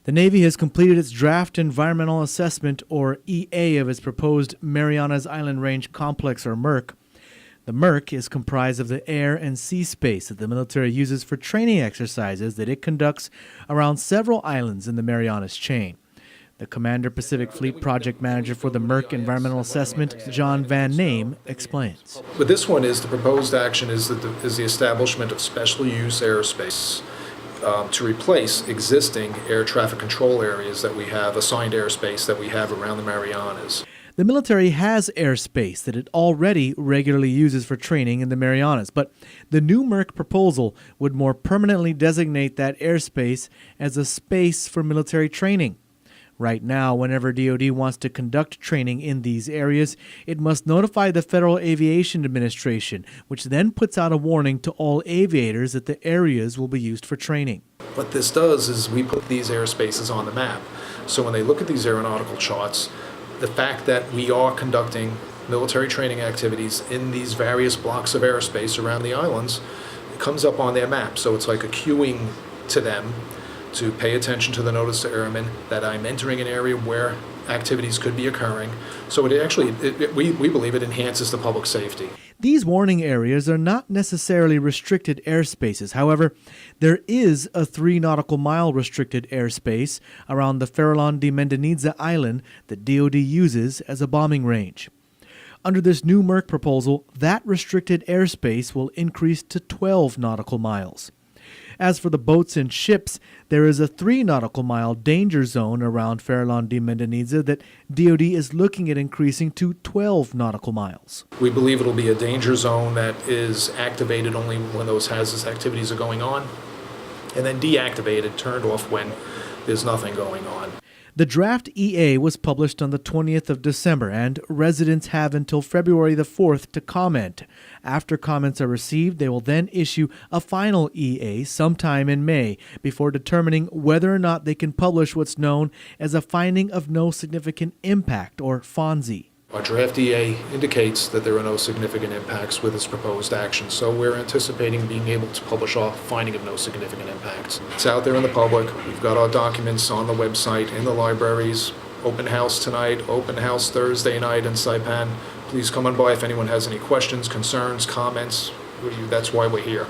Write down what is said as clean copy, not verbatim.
The Navy has completed its draft environmental assessment, or EA, of its proposed Marianas Island Range Complex, or MERC. The MERC is comprised of the air and sea space that the military uses for training exercises that it conducts around several islands in the Marianas chain. The Commander Pacific Fleet Project Manager for the MERC Environmental Assessment, John Van Name, explains. But this one is the proposed action is the establishment of special use airspace to replace existing air traffic control areas that we have, assigned airspace that we have around the Marianas. The military has airspace that it already regularly uses for training in the Marianas, but the new MERC proposal would more permanently designate that airspace as a space for military training. Right now, whenever DoD wants to conduct training in these areas, it must notify the Federal Aviation Administration, which then puts out a warning to all aviators that the areas will be used for training. What this does is we put these airspaces on the map. So when they look at these aeronautical charts, the fact that we are conducting military training activities in these various blocks of airspace around the islands, it comes up on their map. So it's like a cueing to them to pay attention to the notice to airmen that I'm entering an area where activities could be occurring. So it actually, we believe it enhances the public safety. These warning areas are not necessarily restricted airspaces. However, there is a 3 nautical mile restricted airspace around the Farallon de Mendeniza Island that DoD uses as a bombing range. Under this new MERC proposal, that restricted airspace will increase to 12 nautical miles. As for the boats and ships, there is a 3 nautical mile danger zone around Farallon de Mendeniza that DoD is looking at increasing to 12 nautical miles. We believe it'll be a danger zone that is activated only when those hazardous activities are going on, and then deactivated, turned off when there's nothing going on. The draft EA was published on the 20th of December, and residents have until February the 4th to comment. After comments are received, they will then issue a final EA sometime in May before determining whether or not they can publish what's known as a Finding of No Significant Impact, or FONSI. Our draft EA indicates that there are no significant impacts with this proposed action, so we're anticipating being able to publish our finding of no significant impacts. It's out there in the public. We've got our documents on the website, in the libraries. Open house tonight, open house Thursday night in Saipan. Please come on by if anyone has any questions, concerns, comments. That's why we're here.